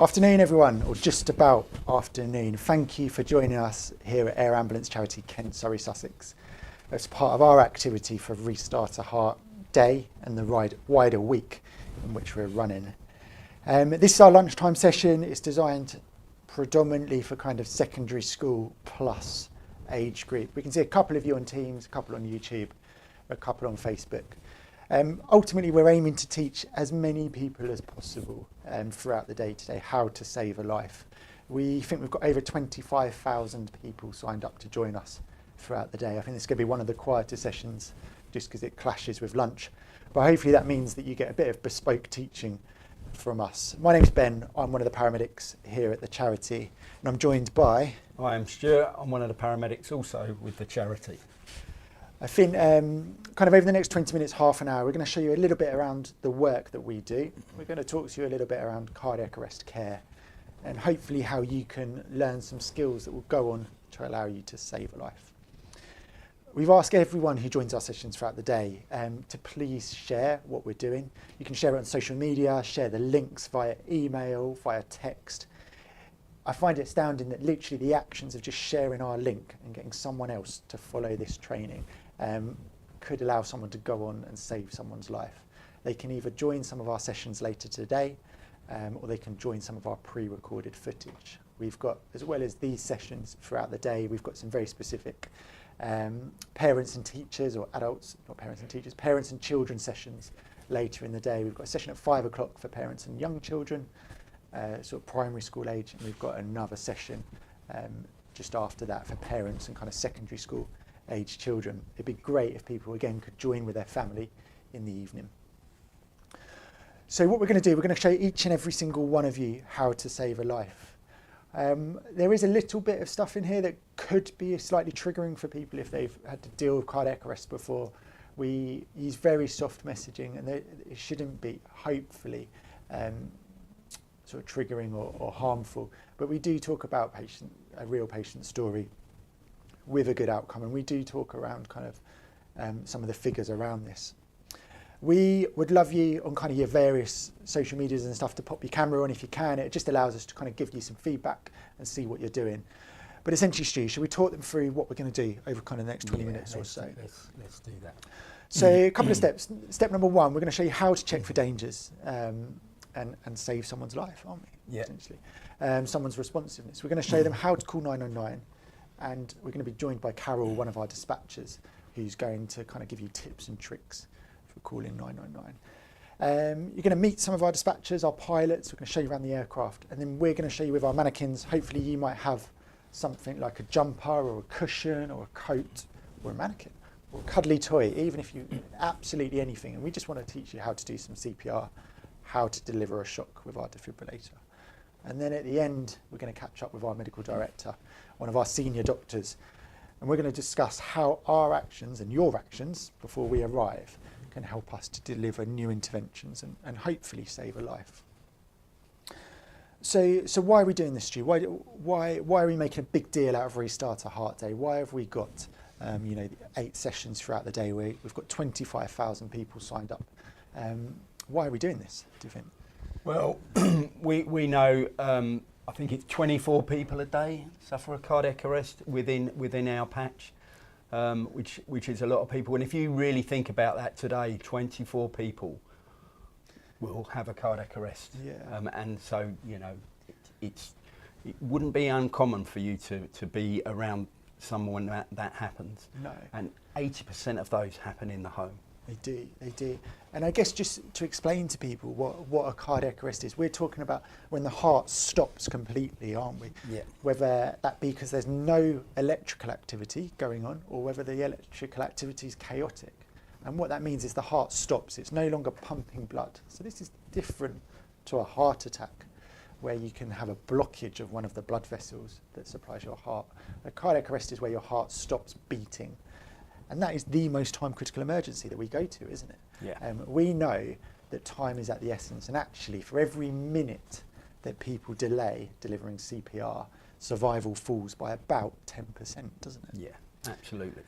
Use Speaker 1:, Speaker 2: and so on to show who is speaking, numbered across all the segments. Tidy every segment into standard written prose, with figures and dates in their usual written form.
Speaker 1: Afternoon everyone, or just about afternoon. Thank you for joining us here at Air Ambulance Charity Kent, Surrey, Sussex. As part of our activity for Restart a Heart Day and the wider week in which we're running. This is our lunchtime session. It's designed predominantly for kind of secondary school plus age group. We can see a couple of you on Teams, a couple on YouTube, a couple on Facebook. Ultimately, we're aiming to teach as many people as possible throughout the day today how to save a life. We think we've got over 25,000 people signed up to join us throughout the day. I think this is going to be one of the quieter sessions just because it clashes with lunch. But hopefully that means that you get a bit of bespoke teaching from us. My name's Ben. I'm one of the paramedics here at the charity, and I'm joined by...
Speaker 2: Hi, I'm Stuart. I'm one of the paramedics also with the charity.
Speaker 1: I think kind of over the next 20 minutes, half an hour, we're going to show you a little bit around the work that we do. We're going to talk to you a little bit around cardiac arrest care and hopefully how you can learn some skills that will go on to allow you to save a life. We've asked everyone who joins our sessions throughout the day to please share what we're doing. You can share it on social media, share the links via email, via text. I find it astounding that literally the actions of just sharing our link and getting someone else to follow this training could allow someone to go on and save someone's life. They can either join some of our sessions later today or they can join some of our pre-recorded footage. We've got, as well as these sessions throughout the day, we've got some very specific parents and teachers, or adults, not parents and teachers, parents and children sessions later in the day. We've got a session at 5 o'clock for parents and young children, sort of primary school age, and we've got another session just after that for parents and kind of secondary school age children. It'd be great if people again could join with their family in the evening. So what we're going to do, we're going to show each and every single one of you how to save a life. There is a little bit of stuff in here that could be slightly triggering for people if they've had to deal with cardiac arrest before. We use very soft messaging and it shouldn't be, hopefully, sort of triggering or harmful, but we do talk about a real patient story with a good outcome, and we do talk around kind of some of the figures around this. We would love you on kind of your various social medias and stuff to pop your camera on if you can. It just allows us to kind of give you some feedback and see what you're doing. But essentially, Stu, should we talk them through what we're going to do over kind of the next 20 minutes or so?
Speaker 2: Let's do that.
Speaker 1: So a couple of steps. Step number one, we're going to show you how to check for dangers and save someone's life, aren't we?
Speaker 2: Yeah.
Speaker 1: Essentially. Someone's responsiveness. We're going to show them how to call 999, and we're going to be joined by Carol, one of our dispatchers, who's going to kind of give you tips and tricks for calling 999. You're going to meet some of our dispatchers, our pilots. We're going to show you around the aircraft, and then we're going to show you with our mannequins. Hopefully you might have something like a jumper or a cushion or a coat or a mannequin or a cuddly toy, even if you absolutely anything. And we just want to teach you how to do some CPR, how to deliver a shock with our defibrillator. And then at the end, we're going to catch up with our medical director, one of our senior doctors, and we're going to discuss how our actions and your actions before we arrive can help us to deliver new interventions and hopefully save a life. So why are we doing this, Stu? Why are we making a big deal out of Restart a Heart Day? Why have we got 8 sessions throughout the day? We've got 25,000 people signed up. Why are we doing this, do you think?
Speaker 2: Well, we know, I think it's 24 people a day suffer a cardiac arrest within our patch, which is a lot of people. And if you really think about that today, 24 people will have a cardiac arrest.
Speaker 1: Yeah.
Speaker 2: And so, it wouldn't be uncommon for you to be around someone that happens.
Speaker 1: No.
Speaker 2: And 80% of those happen in the home.
Speaker 1: They do. And I guess just to explain to people what a cardiac arrest is, we're talking about when the heart stops completely, aren't we?
Speaker 2: Yeah.
Speaker 1: Whether that be because there's no electrical activity going on or whether the electrical activity is chaotic. And what that means is the heart stops. It's no longer pumping blood. So this is different to a heart attack where you can have a blockage of one of the blood vessels that supplies your heart. A cardiac arrest is where your heart stops beating. And that is the most time-critical emergency that we go to, isn't it?
Speaker 2: Yeah.
Speaker 1: We know that time is at the essence, and actually for every minute that people delay delivering CPR, survival falls by about 10%, doesn't it?
Speaker 2: Yeah, absolutely.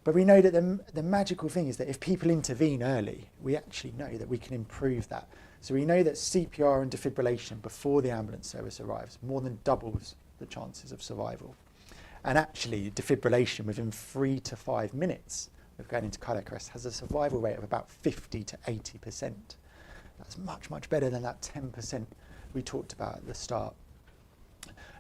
Speaker 1: But we know that the magical thing is that if people intervene early, we actually know that we can improve that So we know that CPR and defibrillation before the ambulance service arrives more than doubles the chances of survival. And actually, defibrillation within 3 to 5 minutes of going into cardiac arrest has a survival rate of about 50 to 80%. That's much, much better than that 10% we talked about at the start.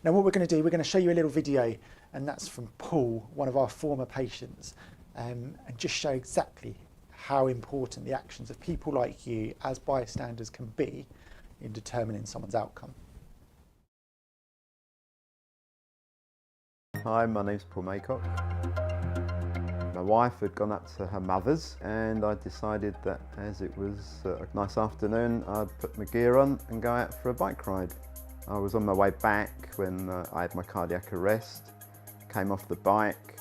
Speaker 1: Now what we're going to do, we're going to show you a little video, and that's from Paul, one of our former patients, and just show exactly how important the actions of people like you as bystanders can be in determining someone's outcome.
Speaker 3: Hi, my name's Paul Maycock. My wife had gone up to her mother's, and I decided that as it was a nice afternoon, I'd put my gear on and go out for a bike ride. I was on my way back when I had my cardiac arrest, came off the bike,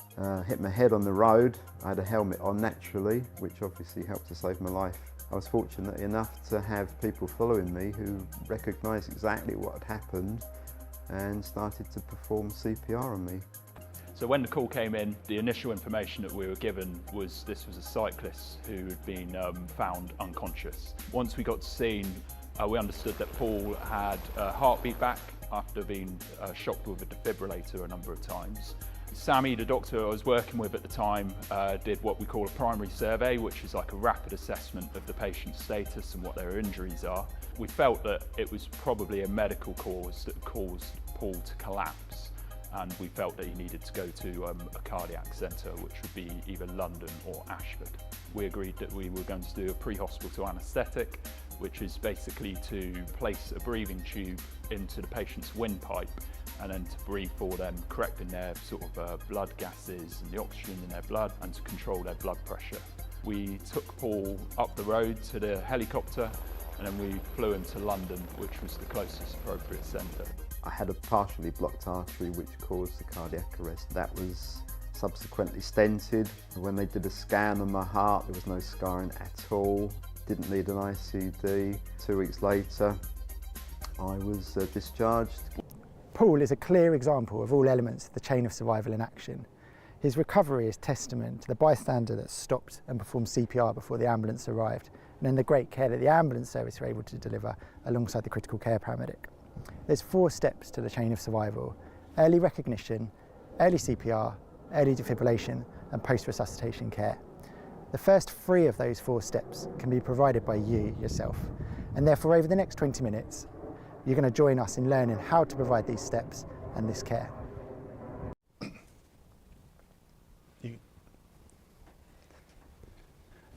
Speaker 3: hit my head on the road. I had a helmet on naturally, which obviously helped to save my life. I was fortunate enough to have people following me who recognised exactly what had happened and started to perform CPR on me.
Speaker 4: So when the call came in, the initial information that we were given was this was a cyclist who had been found unconscious. Once we got to scene, we understood that Paul had a heartbeat back after being shocked with a defibrillator a number of times. Sammy, the doctor I was working with at the time, did what we call a primary survey, which is like a rapid assessment of the patient's status and what their injuries are. We felt that it was probably a medical cause that caused Paul to collapse, and we felt that he needed to go to a cardiac centre, which would be either London or Ashford. We agreed that we were going to do a pre-hospital anaesthetic, which is basically to place a breathing tube into the patient's windpipe and then to breathe for them, correcting their sort of blood gases and the oxygen in their blood, and to control their blood pressure. We took Paul up the road to the helicopter, and then we flew him to London, which was the closest appropriate centre.
Speaker 3: I had a partially blocked artery which caused the cardiac arrest. That was subsequently stented. When they did a scan on my heart, there was no scarring at all. Didn't need an ICD. 2 weeks later, I was discharged.
Speaker 1: Paul is a clear example of all elements of the chain of survival in action. His recovery is testament to the bystander that stopped and performed CPR before the ambulance arrived, and then the great care that the ambulance service were able to deliver alongside the critical care paramedic. There's 4 steps to the chain of survival: early recognition, early CPR, early defibrillation, and post-resuscitation care. The first 3 of those 4 steps can be provided by you yourself, and therefore over the next 20 minutes you're going to join us in learning how to provide these steps and this care.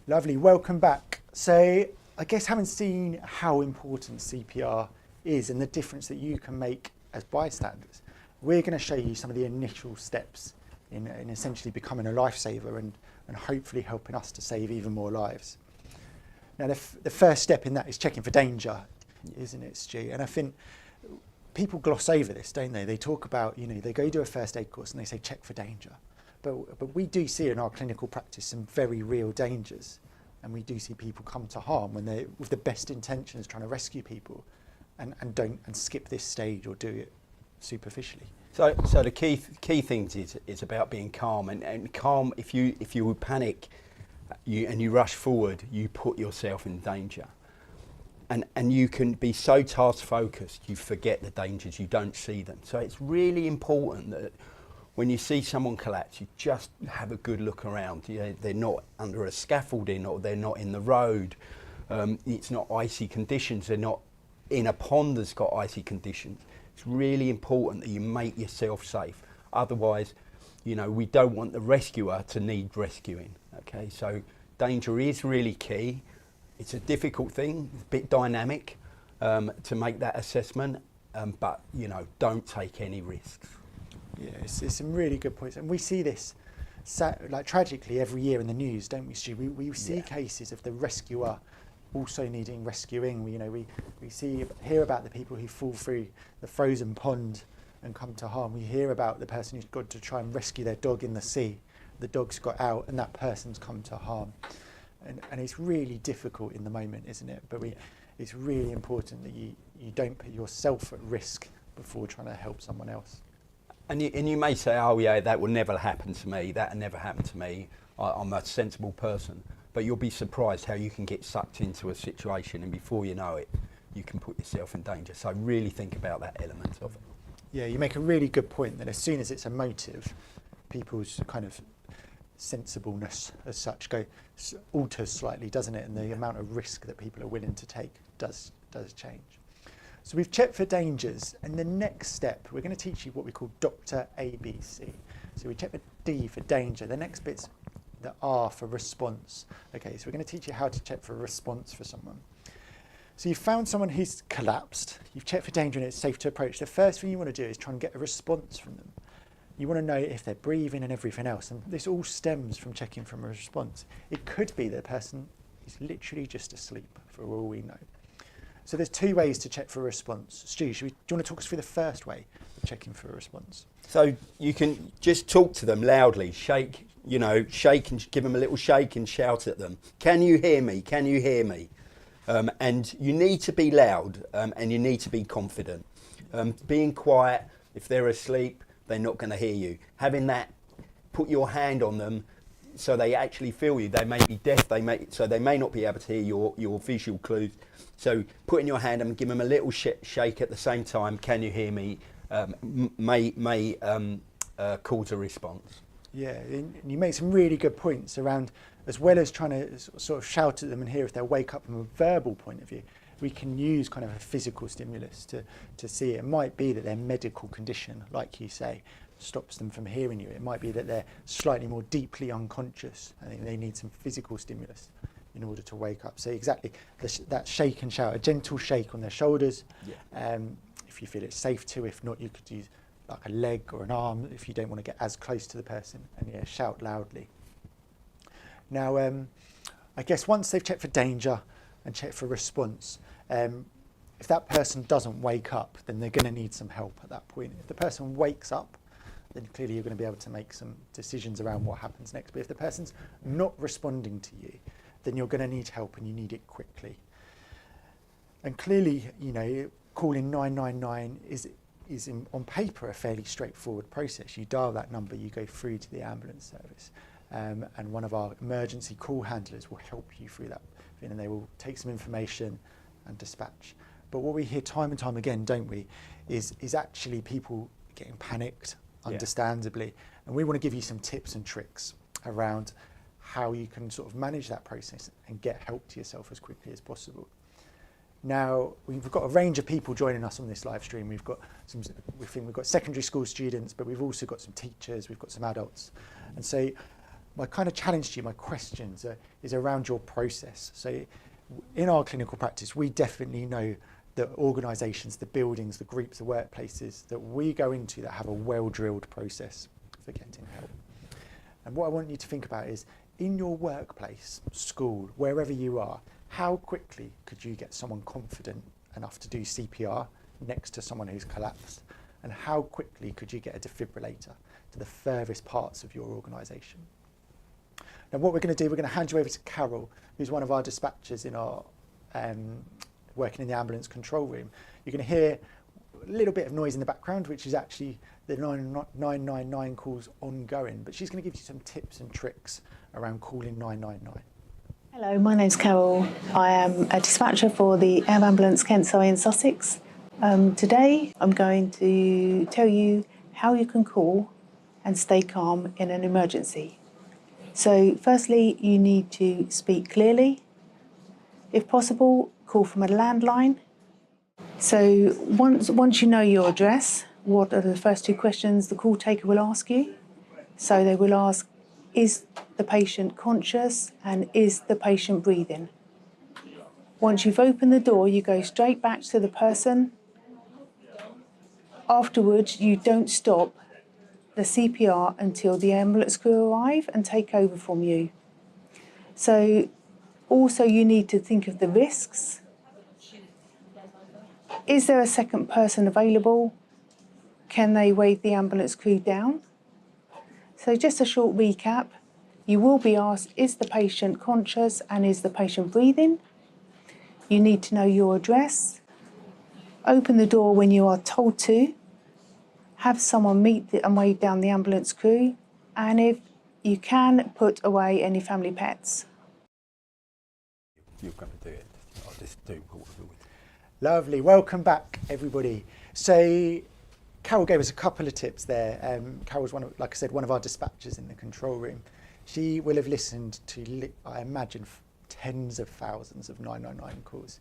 Speaker 1: Lovely, welcome back. So I guess having seen how important CPR is and the difference that you can make as bystanders, we're going to show you some of the initial steps in essentially becoming a lifesaver and hopefully helping us to save even more lives. Now the first step in that is checking for danger, isn't it, Stu? And I think people gloss over this, don't they? They talk about, they go do a first aid course and they say check for danger. But we do see in our clinical practice some very real dangers, and we do see people come to harm when they're with the best intentions trying to rescue people and skip this stage or do it superficially.
Speaker 2: So the key things is about being calm, and calm. If you panic, you rush forward, you put yourself in danger, and you can be so task focused you forget the dangers, you don't see them. So it's really important that when you see someone collapse, you just have a good look around. They're not under a scaffolding, or they're not in the road. It's not icy conditions. They're not in a pond that's got icy conditions. It's really important that you make yourself safe. Otherwise, we don't want the rescuer to need rescuing. Okay, so danger is really key. It's a difficult thing, a bit dynamic to make that assessment, but don't take any risks.
Speaker 1: Yeah, it's some really good points, and we see this tragically every year in the news, don't we, Stu? We see cases of the rescuer also needing rescuing. We hear about the people who fall through the frozen pond and come to harm. We hear about the person who's got to try and rescue their dog in the sea. The dog's got out and that person's come to harm. And it's really difficult in the moment, isn't it? But it's really important that you don't put yourself at risk before trying to help someone else.
Speaker 2: And you may say, oh yeah, that will never happen to me, that never happened to me, I'm a sensible person. but you'll be surprised how you can get sucked into a situation, and before you know it, you can put yourself in danger. So really think about that element of it.
Speaker 1: Yeah, you make a really good point that as soon as it's emotive, people's kind of sensibleness as such alters slightly, doesn't it? And the amount of risk that people are willing to take does change. So we've checked for dangers, and the next step, we're going to teach you what we call Dr. ABC. So we check for D for danger. The next bit's the R for response. Okay, so we're going to teach you how to check for a response for someone. So you've found someone who's collapsed, you've checked for danger and it's safe to approach. The first thing you want to do is try and get a response from them. You want to know if they're breathing and everything else, and this all stems from checking from a response. It could be that the person is literally just asleep, for all we know. So there's two ways to check for a response. Stu, do you want to talk us through the first way of checking for a response?
Speaker 2: So you can just talk to them loudly, shake and give them a little shake and shout at them. Can you hear me? Can you hear me? And you need to be loud, and you need to be confident. Being quiet, if they're asleep, they're not going to hear you. Having that, put your hand on them so they actually feel you. They may be deaf, so they may not be able to hear your visual clues. So putting your hand and give them a little shake at the same time, can you hear me, may cause a response.
Speaker 1: Yeah, and you make some really good points around, as well as trying to sort of shout at them and hear if they'll wake up from a verbal point of view, we can use kind of a physical stimulus to see it. It might be that their medical condition, like you say, stops them from hearing you. It might be that they're slightly more deeply unconscious. I think they need some physical stimulus in order to wake up. So exactly, that shake and shout, a gentle shake on their shoulders. Yeah. If you feel it's safe to, if not, you could use like a leg or an arm if you don't want to get as close to the person, and yeah, shout loudly. Now, I guess once they've checked for danger and checked for response, if that person doesn't wake up, then they're going to need some help at that point. If the person wakes up, then clearly you're going to be able to make some decisions around what happens next. But if the person's not responding to you, then you're going to need help, and you need it quickly. And clearly, calling 999 is on paper a fairly straightforward process. You dial that number, you go through to the ambulance service, and one of our emergency call handlers will help you through that, and they will take some information and dispatch. But what we hear time and time again, don't we, is actually people getting panicked, understandably, and we want to give you some tips and tricks around how you can sort of manage that process and get help to yourself as quickly as possible. Now, we've got a range of people joining us on this live stream. We've got secondary school students, but we've also got some teachers, we've got some adults. And so my kind of challenge to you, my questions is around your process. So in our clinical practice, we definitely know the organisations, the buildings, the groups, the workplaces that we go into that have a well-drilled process for getting help. And what I want you to think about is, in your workplace, school, wherever you are, how quickly could you get someone confident enough to do CPR next to someone who's collapsed? And how quickly could you get a defibrillator to the furthest parts of your organisation? Now what we're going to do, we're going to hand you over to Carol, who's one of our dispatchers in our working in the ambulance control room. You're going to hear a little bit of noise in the background, which is actually the 999 calls ongoing, but she's going to give you some tips and tricks around calling 999.
Speaker 5: Hello, my name's Carol. I am a dispatcher for the Air Ambulance Kent Surrey in Sussex. Today I'm going to tell you how you can call and stay calm in an emergency. So firstly, you need to speak clearly. If possible, call from a landline. So once you know your address, what are the first two questions the call taker will ask you? So they will ask, is the patient conscious and is the patient breathing? Once you've opened the door, you go straight back to the person. Afterwards, you don't stop the CPR until the ambulance crew arrive and take over from you. So also you need to think of the risks. Is there a second person available? Can they wave the ambulance crew down? So just a short recap, you will be asked, is the patient conscious and is the patient breathing? You need to know your address. Open the door when you are told to. Have someone meet and wave down the ambulance crew. And if you can, put away any family pets.
Speaker 2: you're going to do it, I'll just do what we're doing.
Speaker 1: Lovely. Welcome back, everybody. So Carol gave us a couple of tips there. Carol's like I said, one of our dispatchers in the control room. She will have listened to, I imagine, tens of thousands of 999 calls.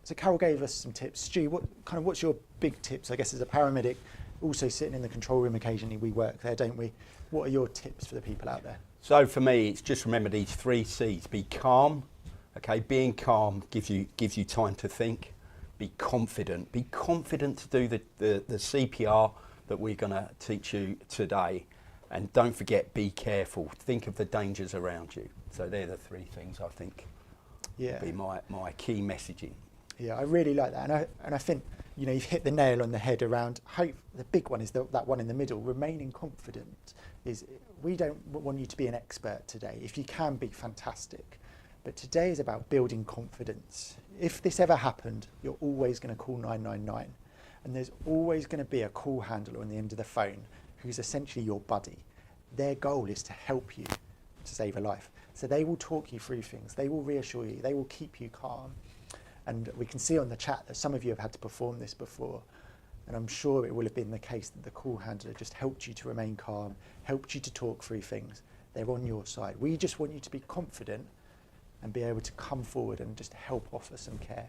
Speaker 1: So Carol gave us some tips. Stu, what's your big tips? I guess as a paramedic, also sitting in the control room occasionally, we work there, don't we? What are your tips for the people out there?
Speaker 2: So for me, it's just remember these 3 C's. Be calm. Okay, being calm gives you time to think. Be confident. Be confident to do the CPR that we're going to teach you today. And don't forget, be careful. Think of the dangers around you. So they're the 3 things I think would be my key messaging. Yeah,
Speaker 1: I really like that. And I think, you know, you've hit the nail on the head around hope. The big one is that one in the middle, remaining confident. We don't want you to be an expert today. If you can be, fantastic. But today is about building confidence. If this ever happened, you're always going to call 999. And there's always going to be a call handler on the end of the phone who's essentially your buddy. Their goal is to help you to save a life. So they will talk you through things. They will reassure you. They will keep you calm. And we can see on the chat that some of you have had to perform this before. And I'm sure it will have been the case that the call handler just helped you to remain calm, helped you to talk through things. They're on your side. We just want you to be confident and be able to come forward and just help offer some care.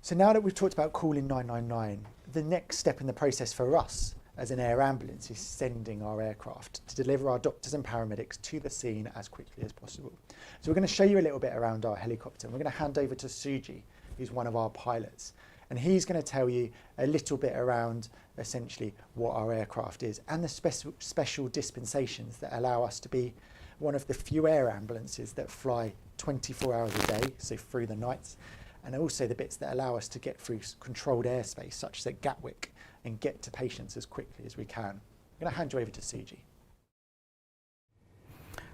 Speaker 1: So now that we've talked about calling 999, the next step in the process for us as an air ambulance is sending our aircraft to deliver our doctors and paramedics to the scene as quickly as possible. So we're going to show you a little bit around our helicopter. We're going to hand over to Suji, who's one of our pilots, and he's going to tell you a little bit around essentially what our aircraft is and the special dispensations that allow us to be one of the few air ambulances that fly 24 hours a day, so through the nights, and also the bits that allow us to get through controlled airspace, such as at Gatwick, and get to patients as quickly as we can. I'm going to hand you over to Suji.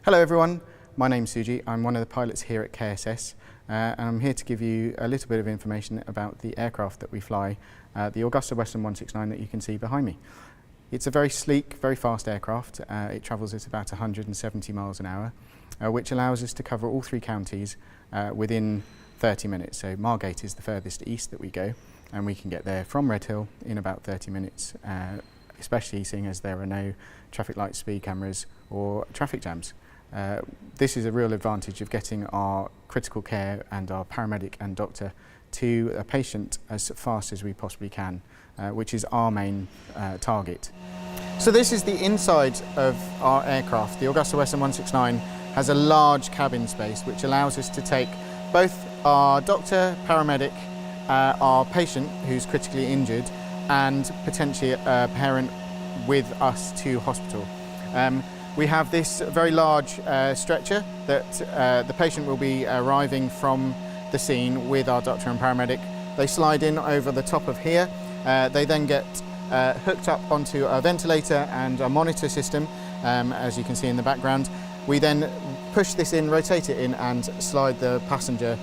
Speaker 6: Hello everyone, my name's Suji. I'm one of the pilots here at KSS, and I'm here to give you a little bit of information about the aircraft that we fly, the Augusta Western 169 that you can see behind me. It's a very sleek, very fast aircraft. It travels at about 170 miles an hour, which allows us to cover all 3 counties within 30 minutes. So Margate is the furthest east that we go, and we can get there from Redhill in about 30 minutes, especially seeing as there are no traffic light speed cameras or traffic jams. This is a real advantage of getting our critical care and our paramedic and doctor to a patient as fast as we possibly can, which is our main target. So this is the inside of our aircraft. The Augusta Western 169 has a large cabin space which allows us to take both our doctor, paramedic, our patient who's critically injured, and potentially a parent with us to hospital. We have this very large stretcher that the patient will be arriving from the scene with our doctor and paramedic. They slide in over the top of here. They then get hooked up onto a ventilator and a monitor system, as you can see in the background. We then push this in, rotate it in, and slide the passenger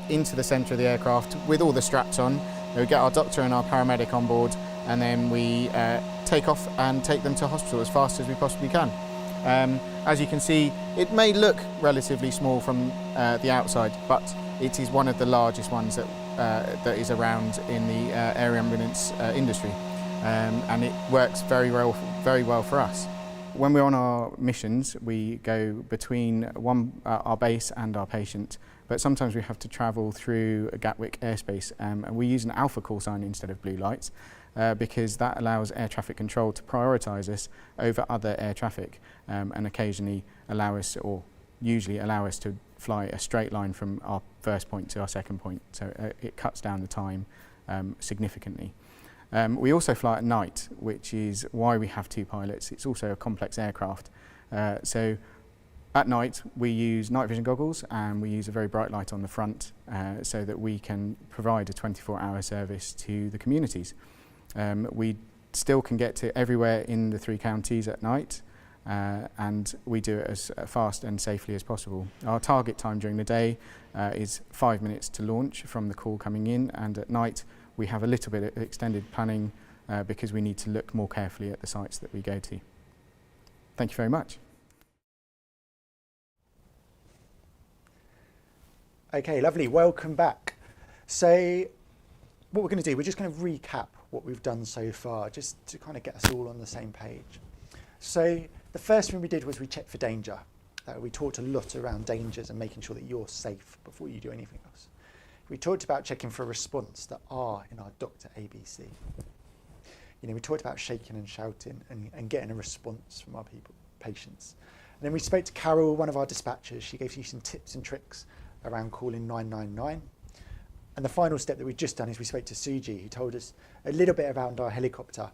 Speaker 6: into the centre of the aircraft with all the straps on. We get our doctor and our paramedic on board, and then we take off and take them to hospital as fast as we possibly can. As you can see, it may look relatively small from the outside, but it is one of the largest ones that is around in the air ambulance industry, and it works very well for us. When we're on our missions, we go between our base and our patient, but sometimes we have to travel through a Gatwick airspace, and we use an alpha call sign instead of blue lights, because that allows air traffic control to prioritise us over other air traffic, and occasionally allow us, or usually allow us, to fly a straight line from our first point to our second point, so it cuts down the time significantly. We also fly at night, which is why we have 2 pilots. It's also a complex aircraft. So at night we use night vision goggles, and we use a very bright light on the front so that we can provide a 24-hour service to the communities. We still can get to everywhere in the 3 counties at night, and we do it as fast and safely as possible. Our target time during the day is 5 minutes to launch from the call coming in, and at night we have a little bit of extended planning because we need to look more carefully at the sites that we go to. Thank you very much.
Speaker 1: Okay, lovely. Welcome back. So what we're going to do, we're just going to recap what we've done so far, just to kind of get us all on the same page. So the first thing we did was we checked for danger. We talked a lot around dangers and making sure that you're safe before you do anything else. We talked about checking for a response, the R in our Dr. ABC. You know, we talked about shaking and shouting and getting a response from our patients. And then we spoke to Carol, one of our dispatchers. She gave you some tips and tricks around calling 999. And the final step that we've just done is we spoke to Suji, who told us a little bit around our helicopter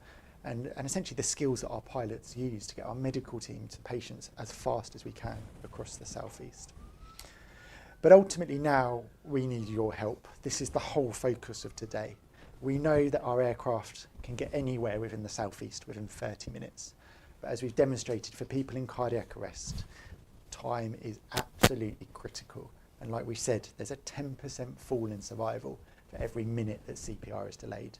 Speaker 1: and essentially the skills that our pilots use to get our medical team to patients as fast as we can across the southeast. But ultimately now we need your help. This is the whole focus of today. We know that our aircraft can get anywhere within the southeast within 30 minutes. But as we've demonstrated for people in cardiac arrest, time is absolutely critical. And like we said, there's a 10% fall in survival for every minute that CPR is delayed.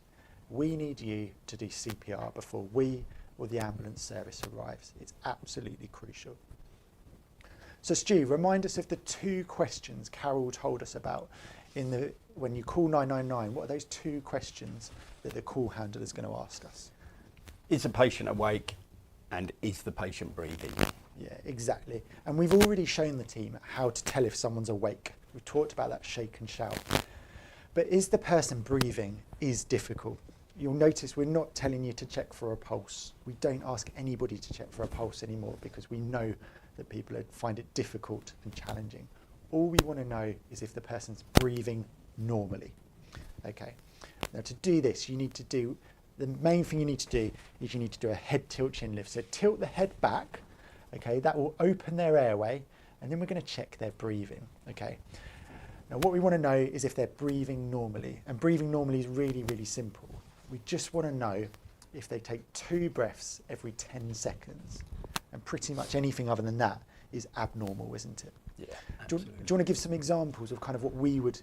Speaker 1: We need you to do CPR before we or the ambulance service arrives. It's absolutely crucial. So Stu, remind us of the 2 questions Carol told us about when you call 999. What are those 2 questions that the call handler is going to ask us?
Speaker 2: Is the patient awake and is the patient breathing?
Speaker 1: Yeah, exactly. And we've already shown the team how to tell if someone's awake. We've talked about that shake and shout. But is the person breathing is difficult. You'll notice we're not telling you to check for a pulse. We don't ask anybody to check for a pulse anymore because we know that people find it difficult and challenging. All we want to know is if the person's breathing normally. Okay. Now to do this, the main thing you need to do is you need to do a head tilt chin lift. So tilt the head back, okay, that will open their airway, and then we're going to check their breathing, okay. Now what we want to know is if they're breathing normally, and breathing normally is really, really simple. We just want to know if they take 2 breaths every 10 seconds, and pretty much anything other than that is abnormal, isn't it?
Speaker 2: Yeah,
Speaker 1: do you want to give some examples of kind of what we would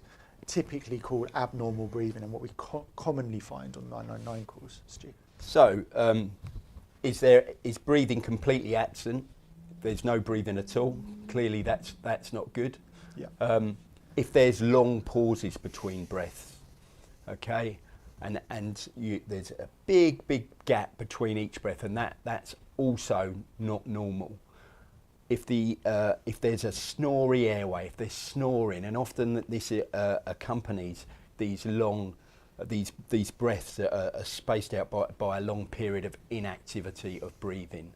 Speaker 1: typically call abnormal breathing and what we commonly find on 999 calls, Stu?
Speaker 2: So, is breathing completely absent? There's no breathing at all. Clearly, that's not good.
Speaker 1: Yeah.
Speaker 2: If there's long pauses between breaths, okay, and there's a big gap between each breath, and that's also not normal. If there's a snory airway, if they're snoring, and often this accompanies these breaths that are spaced out by a long period of inactivity of breathing,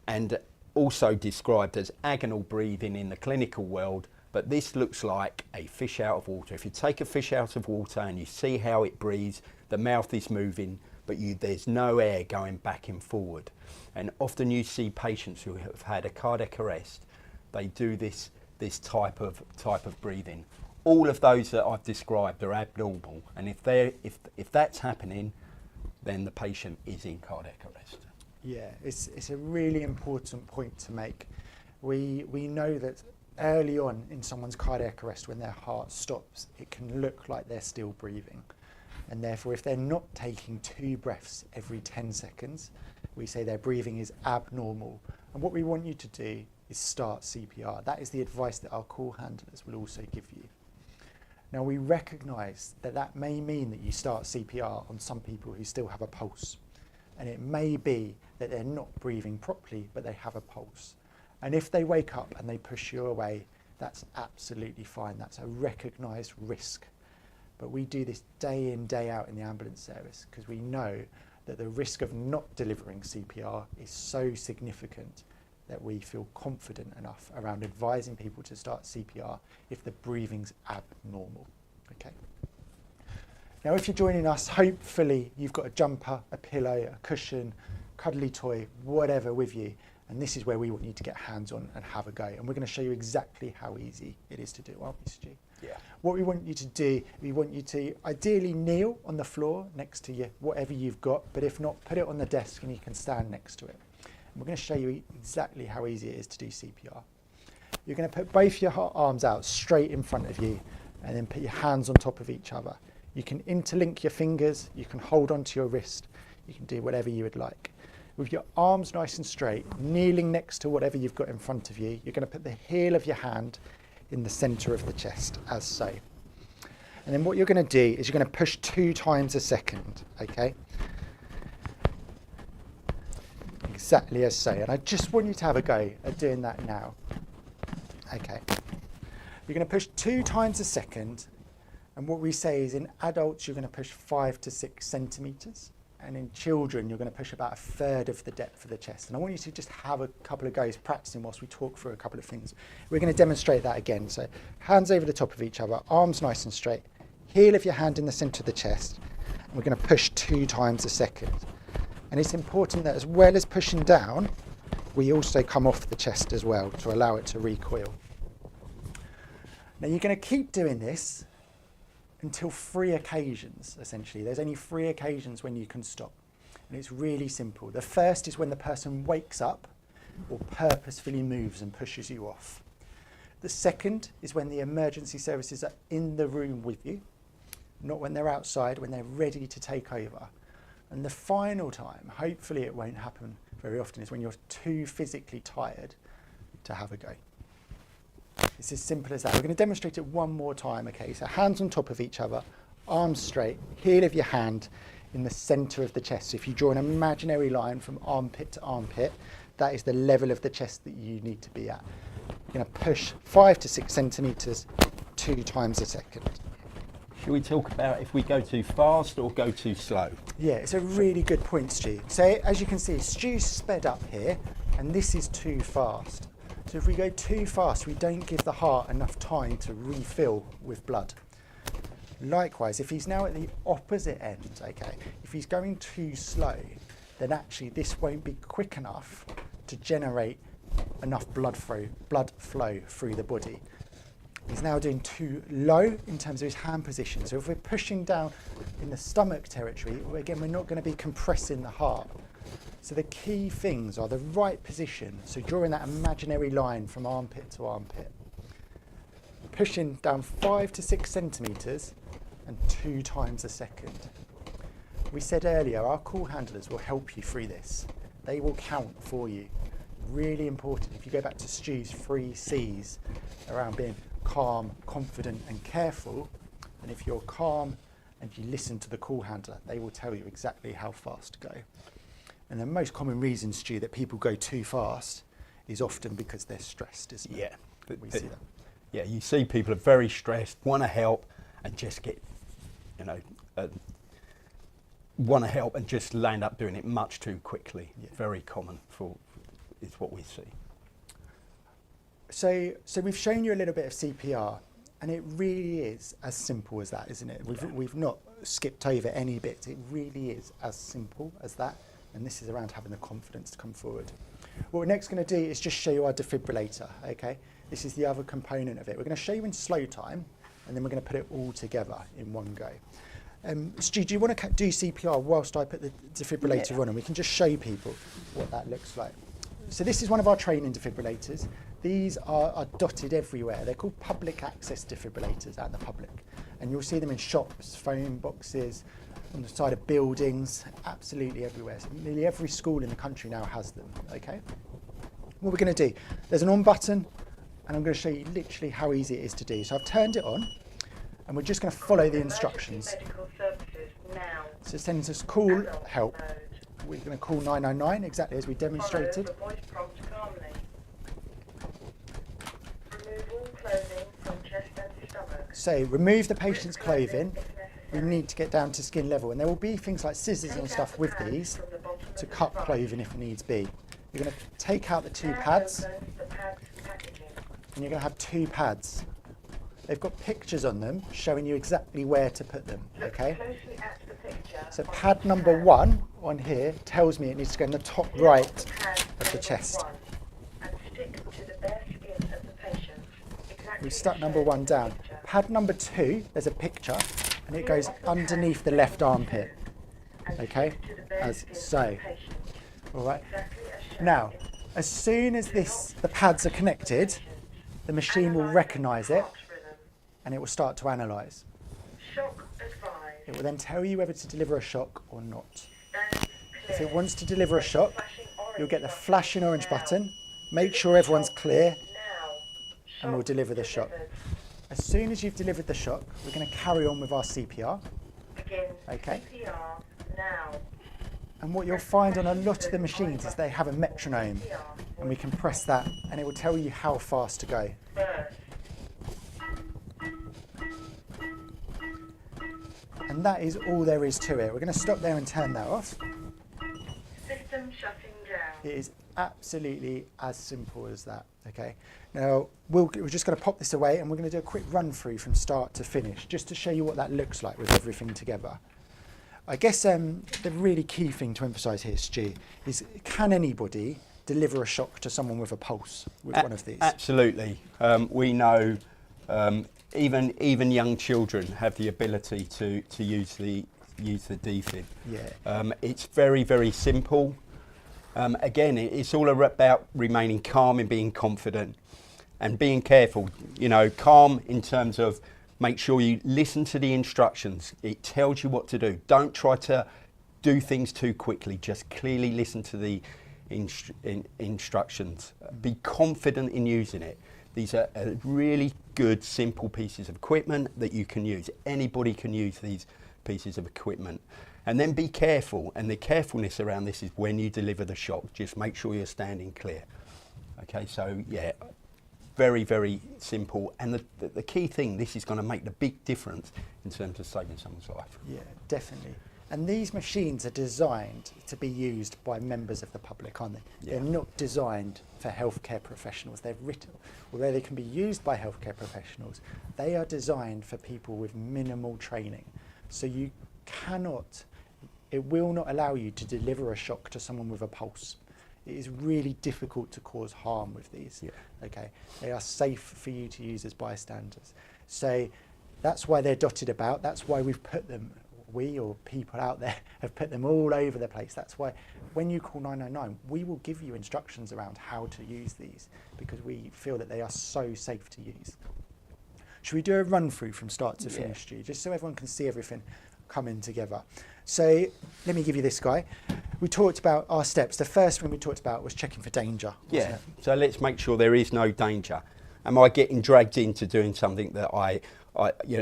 Speaker 2: and also described as agonal breathing in the clinical world. But this looks like a fish out of water. If you take a fish out of water and you see how it breathes, the mouth is moving, but there's no air going back and forward. And often you see patients who have had a cardiac arrest, they do this type of breathing. All of those that I've described are abnormal, and if that's happening, then the patient is in cardiac arrest.
Speaker 1: Yeah, it's a really important point to make. We know that early on in someone's cardiac arrest, when their heart stops, it can look like they're still breathing. And therefore, if they're not taking 2 breaths every 10 seconds, we say their breathing is abnormal. And what we want you to do is start CPR. That is the advice that our call handlers will also give you. Now, we recognise that may mean that you start CPR on some people who still have a pulse. And it may be that they're not breathing properly, but they have a pulse. And if they wake up and they push you away, that's absolutely fine. That's a recognised risk. But we do this day in, day out in the ambulance service because we know that the risk of not delivering CPR is so significant that we feel confident enough around advising people to start CPR if the breathing's abnormal. Okay. Now, if you're joining us, hopefully you've got a jumper, a pillow, a cushion, cuddly toy, whatever with you. And this is where we want you to get hands on and have a go. And we're going to show you exactly how easy it is to do, aren't we, Stu?
Speaker 2: Yeah.
Speaker 1: What we want you to do, we want you to ideally kneel on the floor next to you, whatever you've got, but if not, put it on the desk and you can stand next to it. And we're going to show you exactly how easy it is to do CPR. You're going to put both your arms out straight in front of you and then put your hands on top of each other. You can interlink your fingers, you can hold onto your wrist, you can do whatever you would like. With your arms nice and straight, kneeling next to whatever you've got in front of you, you're going to put the heel of your hand in the centre of the chest, as so. And then what you're going to do is you're going to push 2 times a second, okay? Exactly as so. And I just want you to have a go at doing that now. Okay. You're going to push 2 times a second. And what we say is in adults, you're going to push 5 to 6 centimetres. And in children, you're going to push about 1/3 of the depth of the chest. And I want you to just have a couple of goes practicing whilst we talk through a couple of things. We're going to demonstrate that again. So hands over the top of each other, arms nice and straight, heel of your hand in the centre of the chest. And we're going to push 2 times a second. And it's important that as well as pushing down, we also come off the chest as well to allow it to recoil. Now you're going to keep doing this until 3 occasions, essentially. There's only 3 occasions when you can stop. And it's really simple. The first is when the person wakes up or purposefully moves and pushes you off. The second is when the emergency services are in the room with you, not when they're outside, when they're ready to take over. And the final time, hopefully it won't happen very often, is when you're too physically tired to have a go. It's as simple as that. We're going to demonstrate it one more time, okay? So hands on top of each other, arms straight, heel of your hand in the centre of the chest. So if you draw an imaginary line from armpit to armpit, that is the level of the chest that you need to be at. You're going to push 5 to 6 centimetres 2 times a second.
Speaker 2: Should we talk about if we go too fast or go too slow?
Speaker 1: Yeah, it's a really good point, Stu. So as you can see, Stu's sped up here, and this is too fast. So if we go too fast, we don't give the heart enough time to refill with blood. Likewise, if he's now at the opposite end, okay, if he's going too slow, then actually this won't be quick enough to generate enough blood flow through the body. He's now doing too low in terms of his hand position. So if we're pushing down in the stomach territory, again, we're not going to be compressing the heart. So the key things are the right position. So drawing that imaginary line from armpit to armpit. Pushing down 5 to 6 centimetres and 2 times a second. We said earlier, our call handlers will help you through this. They will count for you. Really important. If you go back to Stu's 3 C's around being calm, confident and careful, and if you're calm and you listen to the call handler, they will tell you exactly how fast to go. And the most common reason, Stu, that people go too fast is often because they're stressed, isn't it?
Speaker 2: Yeah.
Speaker 1: We see that.
Speaker 2: Yeah, you see people are very stressed, want to help and just get, want to help and just land up doing it much too quickly. Yeah. Very common is what we see.
Speaker 1: So we've shown you a little bit of CPR, and it really is as simple as that, isn't it? We've not skipped over any bits. It really is as simple as that. And this is around having the confidence to come forward. What we're next going to do is just show you our defibrillator, okay? This is the other component of it. We're going to show you in slow time, and then we're going to put it all together in one go. Stu, do you want to do CPR whilst I put the defibrillator on, and we can just show people what that looks like? So this is one of our training defibrillators. These are dotted everywhere. They're called public access defibrillators out in the public. And you'll see them in shops, phone boxes, on the side of buildings, absolutely everywhere. So nearly every school in the country now has them, okay? What we're going to do, there's an on button, and I'm going to show you literally how easy it is to do. So I've turned it on, and we're just going to follow the instructions. So it sends us call help. We're going to call 999, exactly as we demonstrated. So remove the patient's clothing. We need to get down to skin level, and there will be things like scissors and stuff with these to cut clothing if needs be. You're going to take out the 2 pads, and you're going to have 2 pads. They've got pictures on them showing you exactly where to put them, okay? So pad number 1 on here tells me it needs to go in the top right of the chest. We've stuck number 1 down. Pad number 2, there's a picture, and it goes underneath the left armpit, okay, as so. All right. Now, as soon as the pads are connected, the machine will recognise it, and it will start to analyse. It will then tell you whether to deliver a shock or not. If it wants to deliver a shock, you'll get the flashing orange button. Make sure everyone's clear. and we'll deliver the shock. As soon as you've delivered the shock, we're going to carry on with our CPR.
Speaker 7: Begin
Speaker 1: Okay.
Speaker 7: CPR now.
Speaker 1: And what you'll find on a lot of the machines is they have a metronome, and we can press that and it will tell you how fast to go.
Speaker 7: First.
Speaker 1: And that is all there is to it. We're going to stop there and turn that off.
Speaker 7: System shutting down.
Speaker 1: It is absolutely as simple as that. Okay. Now we're just going to pop this away and we're going to do a quick run through from start to finish, just to show you what that looks like with everything together. I guess the really key thing to emphasise here, Stu, is can anybody deliver a shock to someone with a pulse with one of these?
Speaker 2: Absolutely. We know even young children have the ability to use the defib.
Speaker 1: Yeah.
Speaker 2: It's very, very simple. Again, it's all about remaining calm and being confident and being careful. You know, calm in terms of make sure you listen to the instructions. It tells you what to do. Don't try to do things too quickly. Just clearly listen to the instructions. Be confident in using it. These are really good, simple pieces of equipment that you can use. Anybody can use these pieces of equipment. And then be careful. And the carefulness around this is when you deliver the shock. Just make sure you're standing clear. Okay, so yeah. Very, very simple, and the key thing, this is going to make the big difference in terms of saving someone's life.
Speaker 1: Yeah, definitely. And these machines are designed to be used by members of the public, aren't they?
Speaker 2: Yeah.
Speaker 1: They're not designed for healthcare professionals. They're written, although they can be used by healthcare professionals, they are designed for people with minimal training. So you cannot, it will not allow you to deliver a shock to someone with a pulse. It is really difficult to cause harm with these.
Speaker 2: Yeah.
Speaker 1: Okay, they are safe for you to use as bystanders. So that's why they're dotted about. That's why we've put them, we or people out there have put them all over the place. That's why when you call 999, we will give you instructions around how to use these because we feel that they are so safe to use. Should we do a run through from start to finish, Stu, just so everyone can see everything coming together? So let me give you this guy. We talked about our steps. The first one we talked about was checking for danger.
Speaker 2: Yeah, so let's make sure there is no danger. Am I getting dragged into doing something that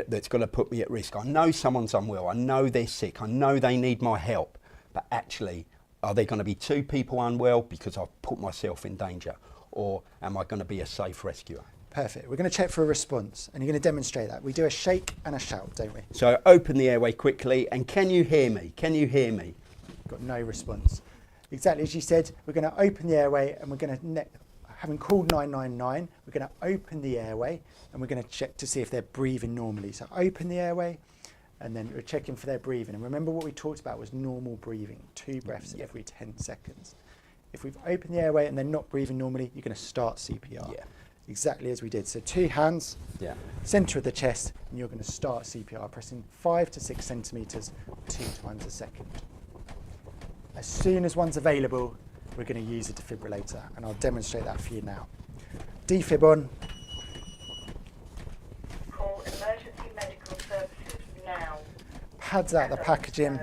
Speaker 2: that's going to put me at risk? I know someone's unwell. I know they're sick. I know they need my help. But actually, are there going to be two people unwell because I've put myself in danger? Or am I going to be a safe rescuer?
Speaker 1: Perfect. We're going to check for a response, and you're going to demonstrate that. We do a shake and a shout, don't we?
Speaker 2: So open the airway quickly, and can you hear me? Can you hear me?
Speaker 1: Got no response. Exactly as you said, we're going to open the airway, and we're going to, having called 999, we're going to open the airway, and we're going to check to see if they're breathing normally. So open the airway, and then we're checking for their breathing. And remember what we talked about was normal breathing, 2 breaths every 10 seconds. If we've opened the airway and they're not breathing normally, you're going to start CPR.
Speaker 2: Yeah.
Speaker 1: Exactly as we did. So 2 hands, centre of the chest, and you're going to start CPR, pressing 5 to 6 centimetres 2 times a second. As soon as one's available, we're going to use a defibrillator, and I'll demonstrate that for you now. Defib on.
Speaker 7: Call emergency medical services now.
Speaker 1: Pads out the packaging.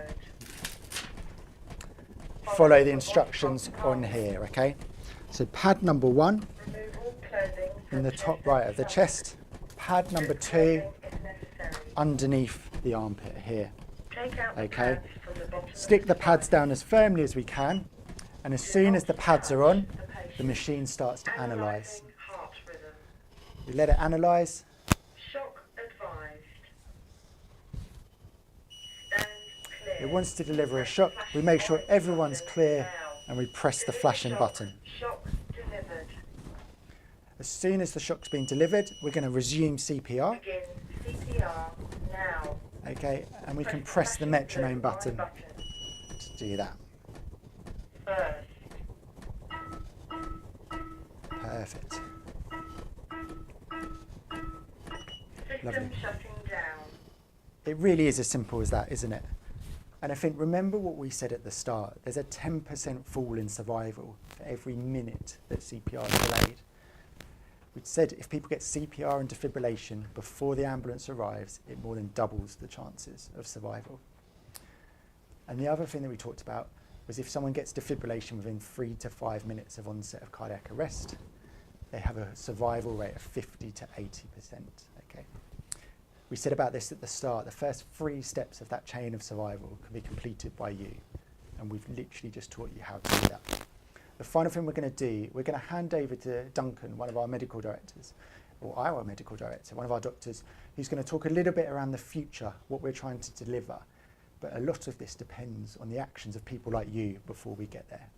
Speaker 1: Follow the instructions on here, okay? So pad number 1
Speaker 7: Remove all clothing
Speaker 1: in the top right of the chest. Pad number 2
Speaker 7: if necessary.
Speaker 1: underneath the armpit here.
Speaker 7: Take out the
Speaker 1: Okay.
Speaker 7: pads from the bottom
Speaker 1: Stick
Speaker 7: of
Speaker 1: the pads down as firmly as we can, and as soon as the pads are on,
Speaker 7: the patient.
Speaker 1: the machine starts to analyse.
Speaker 7: Analysing heart rhythm.
Speaker 1: We let it analyse.
Speaker 7: Shock advised. Stand clear.
Speaker 1: It wants to deliver a shock. We make sure everyone's clear, and we press the flashing button.
Speaker 7: Shock delivered.
Speaker 1: As soon as the shock's been delivered, we're going to resume CPR,
Speaker 7: Begin CPR now.
Speaker 1: okay, and we can press the metronome button to do that.
Speaker 7: First.
Speaker 1: Perfect.
Speaker 7: System
Speaker 1: Lovely.
Speaker 7: shutting down.
Speaker 1: It really is as simple as that, isn't it? And I think, remember what we said at the start, there's a 10% fall in survival for every minute that CPR is delayed. We said if people get CPR and defibrillation before the ambulance arrives, it more than doubles the chances of survival. And the other thing that we talked about was if someone gets defibrillation within 3 to 5 minutes of onset of cardiac arrest, they have a survival rate of 50 to 80%. Okay. We said about this at the start, the first 3 steps of that chain of survival can be completed by you. And we've literally just taught you how to do that. The final thing we're going to do, we're going to hand over to Duncan, one of our medical directors, or our medical director, one of our doctors, who's going to talk a little bit around the future, what we're trying to deliver. But a lot of this depends on the actions of people like you before we get there.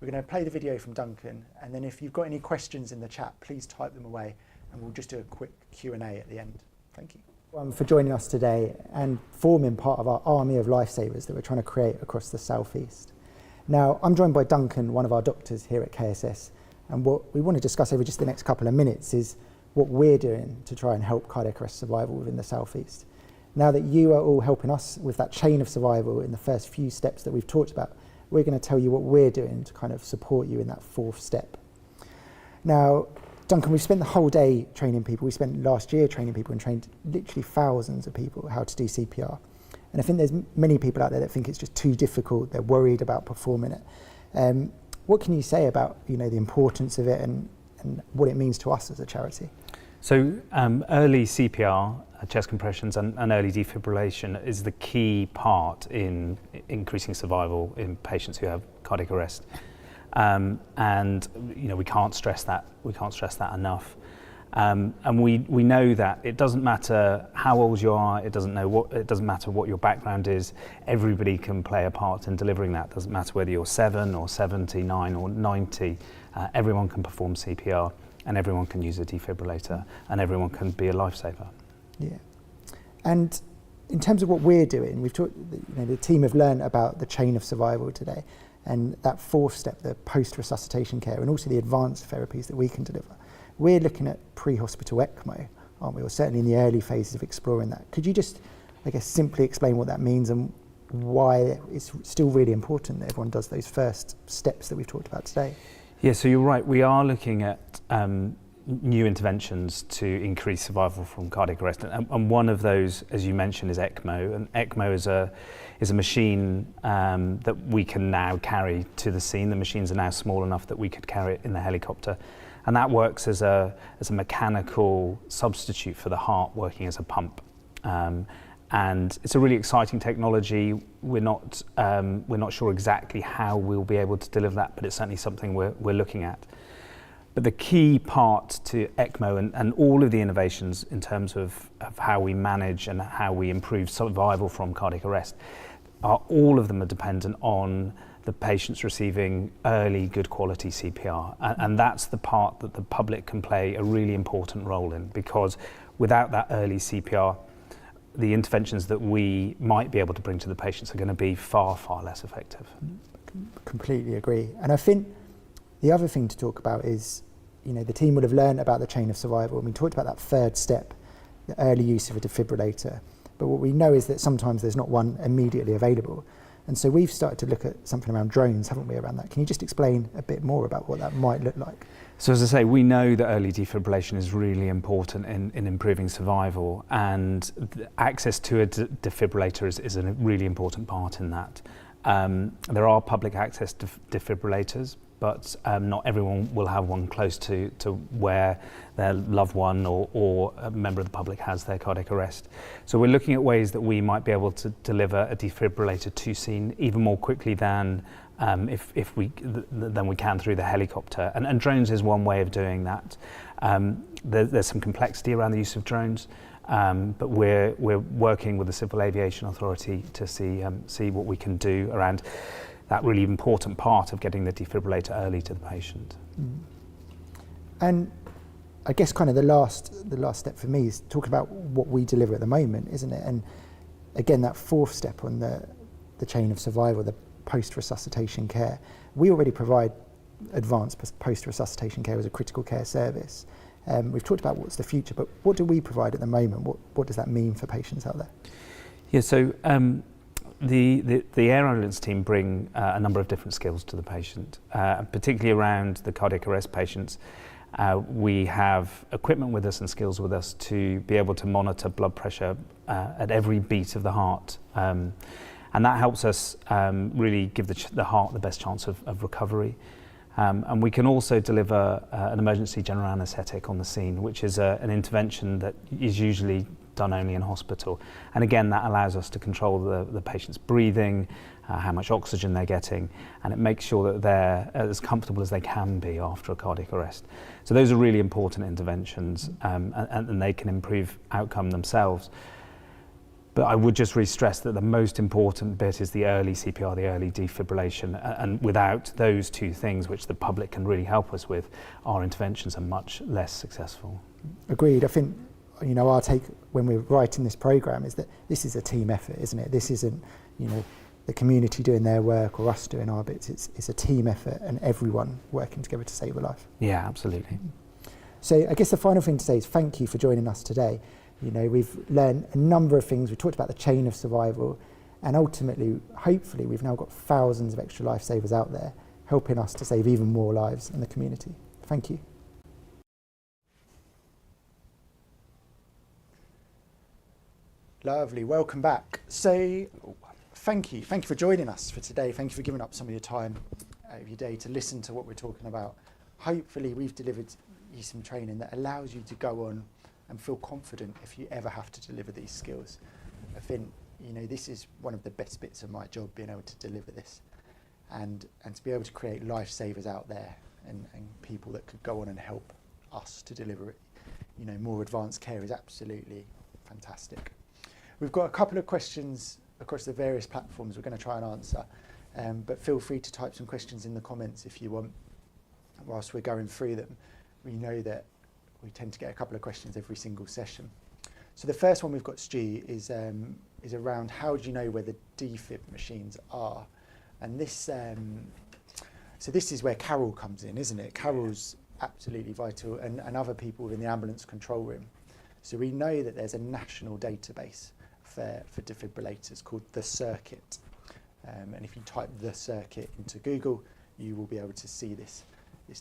Speaker 1: We're going to play the video from Duncan, and then if you've got any questions in the chat, please type them away, and we'll just do a quick Q&A at the end. Thank you. For joining us today and forming part of our army of lifesavers that we're trying to create across the Southeast. Now, I'm joined by Duncan, one of our doctors here at KSS, and what we want to discuss over just the next couple of minutes is what we're doing to try and help cardiac arrest survival within the Southeast. Now that you are all helping us with that chain of survival in the first few steps that we've talked about, we're going to tell you what we're doing to kind of support you in that 4th step. Now, Duncan, we've spent the whole day training people. We spent last year training people and trained literally thousands of people how to do CPR. And I think there's many people out there that think it's just too difficult. They're worried about performing it. What can you say about, the importance of it and what it means to us as a charity?
Speaker 8: So early CPR, chest compressions and early defibrillation is the key part in increasing survival in patients who have cardiac arrest. And we can't stress that enough. And we know that it doesn't matter how old you are, it doesn't matter what your background is, everybody can play a part in delivering that. It doesn't matter whether you're 7 or 79 or 90, everyone can perform CPR and everyone can use a defibrillator and everyone can be a lifesaver. Yeah. And in terms of what we're doing, we've talked, the team have learned about the chain of survival today. And that 4th step, the post-resuscitation care, and also the advanced therapies that we can deliver. We're looking at pre-hospital ECMO, aren't we? Or certainly in the early phases of exploring that. Could you just, simply explain what that means and why it's still really important that everyone does those first steps that we've talked about today? Yeah, so you're right. We are looking at new interventions to increase survival from cardiac arrest. And one of those, as you mentioned, is ECMO. And ECMO is a machine that we can now carry to the scene. The machines are now small enough that we could carry it in the helicopter. And that works as a mechanical substitute for the heart working as a pump. And it's a really exciting technology. We're not sure exactly how we'll be able to deliver that, but it's certainly something we're looking at. But the key part to ECMO and all of the innovations in terms of how we manage and how we improve survival from cardiac arrest, all of them are dependent on the patients receiving early good quality CPR. And that's the part that the public can play a really important role in, because without that early CPR, the interventions that we might be able to bring to the patients are going to be far, far less effective. Completely agree. And I think the other thing to talk about is, the team would have learned about the chain of survival. And we talked about that 3rd step, the early use of a defibrillator. But what we know is that sometimes there's not one immediately available. And so we've started to look at something around drones, haven't we, around that? Can you just explain a bit more about what that might look like? So as I say, we know that early defibrillation is really important in improving survival, and access to a defibrillator is a really important part in that. There are public access defibrillators, but not everyone will have one close to where their loved one or a member of the public has their cardiac arrest. So we're looking at ways that we might be able to deliver a defibrillator to scene even more quickly than we can through the helicopter. And drones is one way of doing that. There's some complexity around the use of drones, but we're working with the Civil Aviation Authority to see what we can do around that really important part of getting the defibrillator early to the patient. And I guess kind of the last step for me is talking about what we deliver at the moment, isn't it? And again, that 4th step on the chain of survival, the post-resuscitation care. We already provide advanced post-resuscitation care as a critical care service. We've talked about what's the future, but what do we provide at the moment? What does that mean for patients out there? Yeah, so the air ambulance team bring a number of different skills to the patient, particularly around the cardiac arrest patients. We have equipment with us and skills with us to be able to monitor blood pressure at every beat of the heart. And that helps us really give the heart the best chance of recovery. And we can also deliver an emergency general anaesthetic on the scene, which is an intervention that is usually done only in hospital. And again, that allows us to control the patient's breathing, how much oxygen they're getting, and it makes sure that they're as comfortable as they can be after a cardiac arrest. So those are really important interventions, and they can improve outcome themselves. But I would just really stress that the most important bit is the early CPR, the early defibrillation, and without those two things, which the public can really help us with, our interventions are much less successful.
Speaker 1: Agreed. I think, you know, our take when we're writing this programme is that this is a team effort, isn't it? This isn't, you know, the community doing their work or us doing our bits. It's a team effort and everyone working together to save a life.
Speaker 8: Yeah, absolutely.
Speaker 1: So I guess the final thing to say is thank you for joining us today. You know, we've learned a number of things. We talked about the chain of survival, and ultimately, hopefully, we've now got thousands of extra lifesavers out there helping us to save even more lives in the community. Thank you. Lovely, welcome back. So, thank you for joining us for today. Thank you for giving up some of your time out of your day to listen to what we're talking about. Hopefully, we've delivered you some training that allows you to go on and feel confident if you ever have to deliver these skills. I think, you know, this is one of the best bits of my job, being able to deliver this and to be able to create lifesavers out there and people that could go on and help us to deliver it. You know, more advanced care is absolutely fantastic. We've got a couple of questions across the various platforms we're going to try and answer, but feel free to type some questions in the comments if you want whilst we're going through them. We know that we tend to get a couple of questions every single session. So the first one we've got, Stu, is around how do you know where the defib machines are? And this, so this is where Carol comes in, isn't it? Carol's absolutely vital, and other people within the ambulance control room. So we know that there's a national database for defibrillators called The Circuit. And if you type The Circuit into Google, you will be able to see this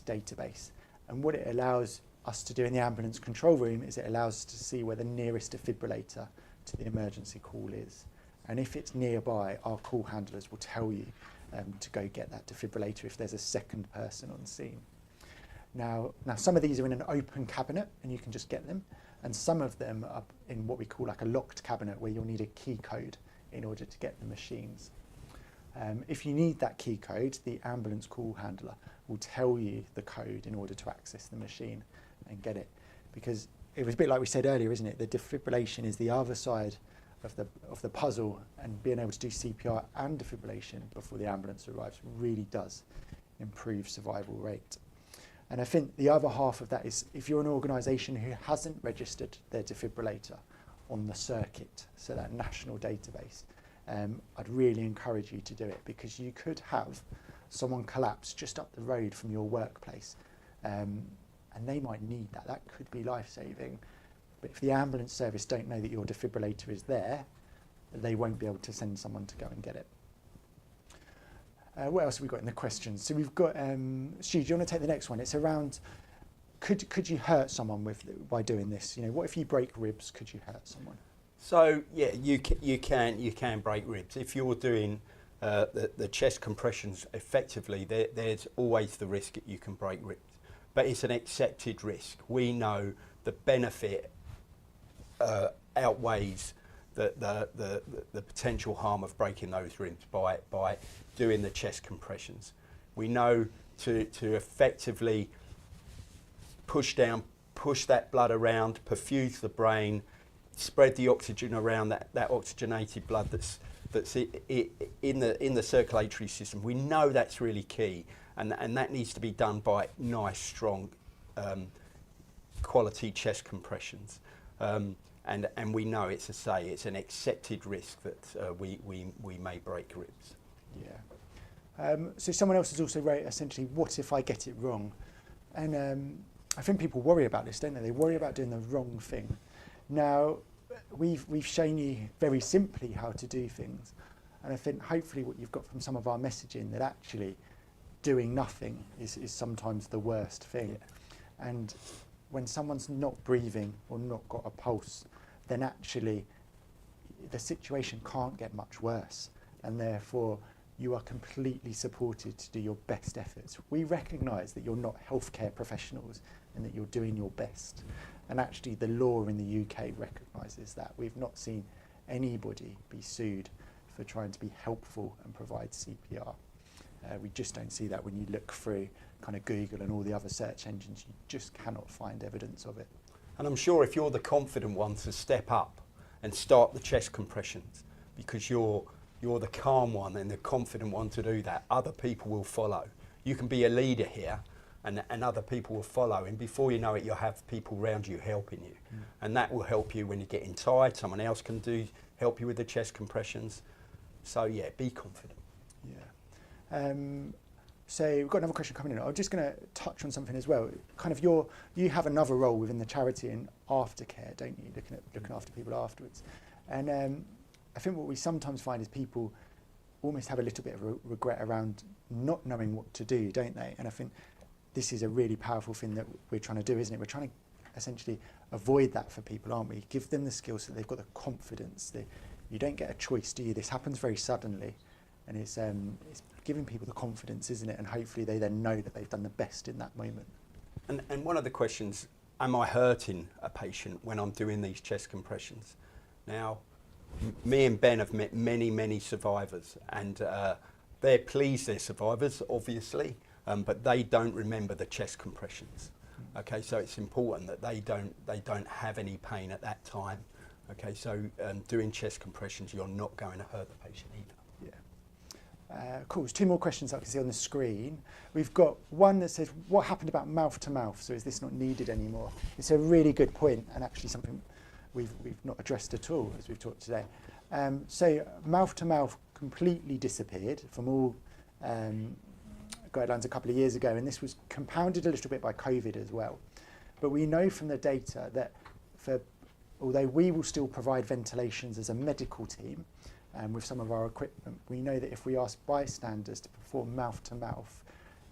Speaker 1: database. And what it allows us to do in the ambulance control room is it allows us to see where the nearest defibrillator to the emergency call is. And if it's nearby, our call handlers will tell you to go get that defibrillator if there's a second person on scene. Now some of these are in an open cabinet and you can just get them, and some of them are in what we call like a locked cabinet where you'll need a key code in order to get the machines. If you need that key code, the ambulance call handler will tell you the code in order to access the machine and get it, because it was a bit like we said earlier, isn't it? The defibrillation is the other side of the puzzle, and being able to do CPR and defibrillation before the ambulance arrives really does improve survival rate. And I think the other half of that is if you're an organisation who hasn't registered their defibrillator on the circuit, so that national database, I'd really encourage you to do it, because you could have someone collapse just up the road from your workplace, and they might need that. That could be life-saving. But if the ambulance service don't know that your defibrillator is there, they won't be able to send someone to go and get it. What else have we got in the questions? So we've got, Stu, do you want to take the next one? It's around, could you hurt someone by doing this? You know, what if you break ribs? Could you hurt someone?
Speaker 2: So yeah, you can break ribs if you're doing the chest compressions effectively. There's always the risk that you can break ribs, but it's an accepted risk. We know the benefit outweighs the potential harm of breaking those ribs by doing the chest compressions. We know to effectively push that blood around, perfuse the brain, spread the oxygen around, that oxygenated blood that's in the circulatory system. We know that's really key, and that needs to be done by nice, strong, quality chest compressions. And we know it's an accepted risk that we may break ribs.
Speaker 1: Yeah. So someone else has also wrote essentially, what if I get it wrong? And I think people worry about this, don't they? They worry about doing the wrong thing. Now, we've shown you very simply how to do things, and I think hopefully what you've got from some of our messaging, that actually doing nothing is sometimes the worst thing. And when someone's not breathing or not got a pulse, then actually the situation can't get much worse, and therefore you are completely supported to do your best efforts. We recognise that you're not healthcare professionals and that you're doing your best. And actually the law in the UK recognises that. We've not seen anybody be sued for trying to be helpful and provide CPR. We just don't see that when you look through kind of Google and all the other search engines. You just cannot find evidence of it.
Speaker 2: And I'm sure if you're the confident one to step up and start the chest compressions, because you're the calm one and the confident one to do that, other people will follow. You can be a leader here and other people will follow, and before you know it, you'll have people around you helping you. And that will help you when you're getting tired. Someone else can help you with the chest compressions. So yeah, be confident.
Speaker 1: Yeah. So we've got another question coming in. I'm just going to touch on something as well. Kind of you have another role within the charity in aftercare, don't you? Looking after people afterwards. And I think what we sometimes find is people almost have a little bit of regret around not knowing what to do, don't they? And I think this is a really powerful thing that we're trying to do, isn't it? We're trying to essentially avoid that for people, aren't we? Give them the skills so they've got the confidence. You don't get a choice, do you? This happens very suddenly, and it's giving people the confidence, isn't it? And hopefully they then know that they've done the best in that moment.
Speaker 2: And one of the questions, am I hurting a patient when I'm doing these chest compressions? Now, me and Ben have met many survivors, and they're pleased they're survivors, obviously, but they don't remember the chest compressions. Okay, so it's important that they don't have any pain at that time. Okay, so doing chest compressions, you're not going to hurt the patient either.
Speaker 1: Cool, there's two more questions I can see on the screen. We've got one that says, what happened about mouth to mouth? So is this not needed anymore? It's a really good point, and actually something we've not addressed at all as we've talked today. So mouth to mouth completely disappeared from all guidelines a couple of years ago, and this was compounded a little bit by COVID as well. But we know from the data that although we will still provide ventilations as a medical team, with some of our equipment, we know that if we ask bystanders to perform mouth to mouth,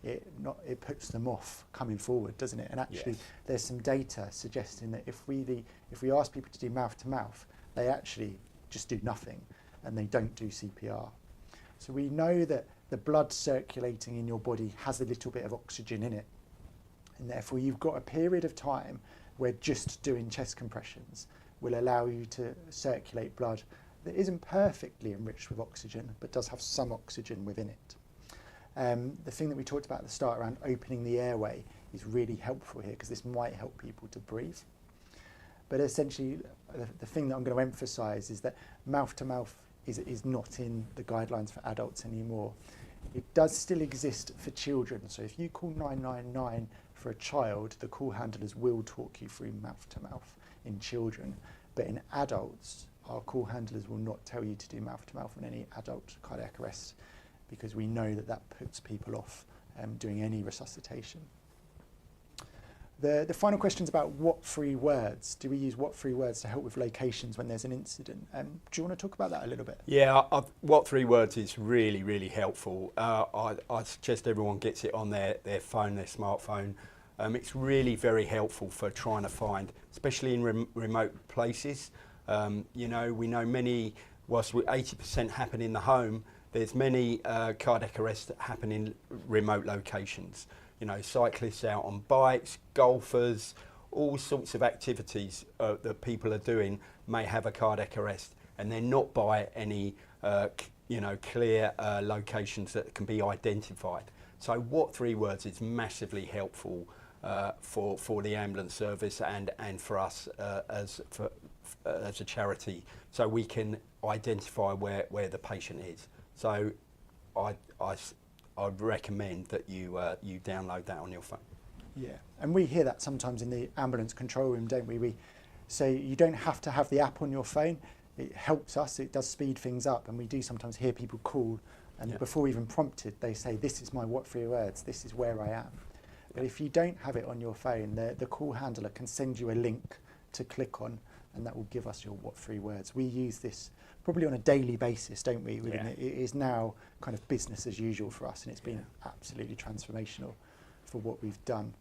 Speaker 1: it puts them off coming forward, doesn't it? And actually, yes, there's some data suggesting that if we ask people to do mouth to mouth, they actually just do nothing, and they don't do CPR. So we know that the blood circulating in your body has a little bit of oxygen in it, and therefore you've got a period of time where just doing chest compressions will allow you to circulate blood that isn't perfectly enriched with oxygen, but does have some oxygen within it. The thing that we talked about at the start around opening the airway is really helpful here, because this might help people to breathe. But essentially, the thing that I'm going to emphasise is that mouth to mouth is not in the guidelines for adults anymore. It does still exist for children. So if you call 999 for a child, the call handlers will talk you through mouth to mouth in children. But in adults, our call handlers will not tell you to do mouth to mouth on any adult cardiac arrest, because we know that puts people off doing any resuscitation. The final question is about what three words. Do we use what three words to help with locations when there's an incident? Do you want to talk about that a little bit?
Speaker 2: Yeah, what three words is really helpful. I suggest everyone gets it on their phone, their smartphone. It's really very helpful for trying to find, especially in remote places. You know, we know many, whilst 80% happen in the home, there's many cardiac arrests that happen in remote locations. You know, cyclists out on bikes, golfers, all sorts of activities that people are doing may have a cardiac arrest, and they're not by any clear locations that can be identified. So what three words is massively helpful for the ambulance service and for us as a charity, so we can identify where the patient is. So I'd recommend that you download that on your phone.
Speaker 1: Yeah, and we hear that sometimes in the ambulance control room, don't we? We say you don't have to have the app on your phone. It helps us, it does speed things up, and we do sometimes hear people call, and before even prompted, they say, this is my what three words, this is where I am. But if you don't have it on your phone, the call handler can send you a link to click on, and that will give us your what three words. We use this probably on a daily basis, don't we? Yeah. It is now kind of business as usual for us, and it's been absolutely transformational for what we've done.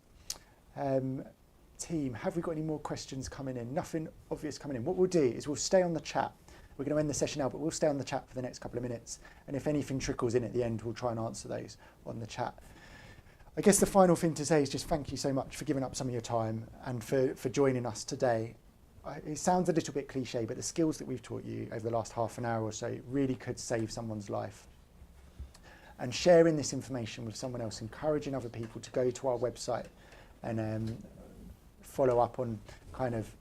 Speaker 1: Team, have we got any more questions coming in? Nothing obvious coming in. What we'll do is we'll stay on the chat, We're going to end the session now, but we'll stay on the chat for the next couple of minutes. And if anything trickles in at the end, we'll try and answer those on the chat. I guess the final thing to say is just thank you so much for giving up some of your time and for joining us today. It sounds a little bit cliche, but the skills that we've taught you over the last half an hour or so really could save someone's life. And sharing this information with someone else, encouraging other people to go to our website and follow up on kind of,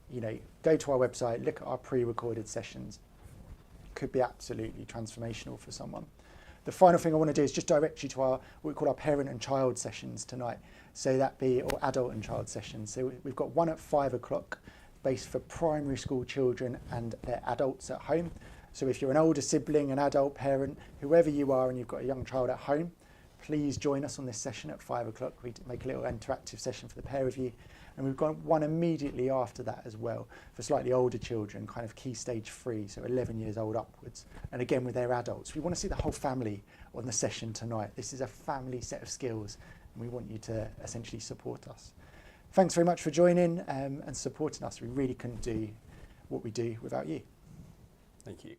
Speaker 1: go to our website, look at our pre-recorded sessions, could be absolutely transformational for someone. The final thing I want to do is just direct you to what we call our parent and child sessions tonight. So that be, or adult and child sessions. So we've got one at 5 o'clock based for primary school children and their adults at home. So if you're an older sibling, an adult parent, whoever you are and you've got a young child at home, please join us on this session at 5 o'clock. We make a little interactive session for the pair of you. And we've got one immediately after that as well for slightly older children, kind of key stage 3, so 11 years old upwards. And again, with their adults. We want to see the whole family on the session tonight. This is a family set of skills, and we want you to essentially support us. Thanks very much for joining and supporting us. We really couldn't do what we do without you.
Speaker 2: Thank you.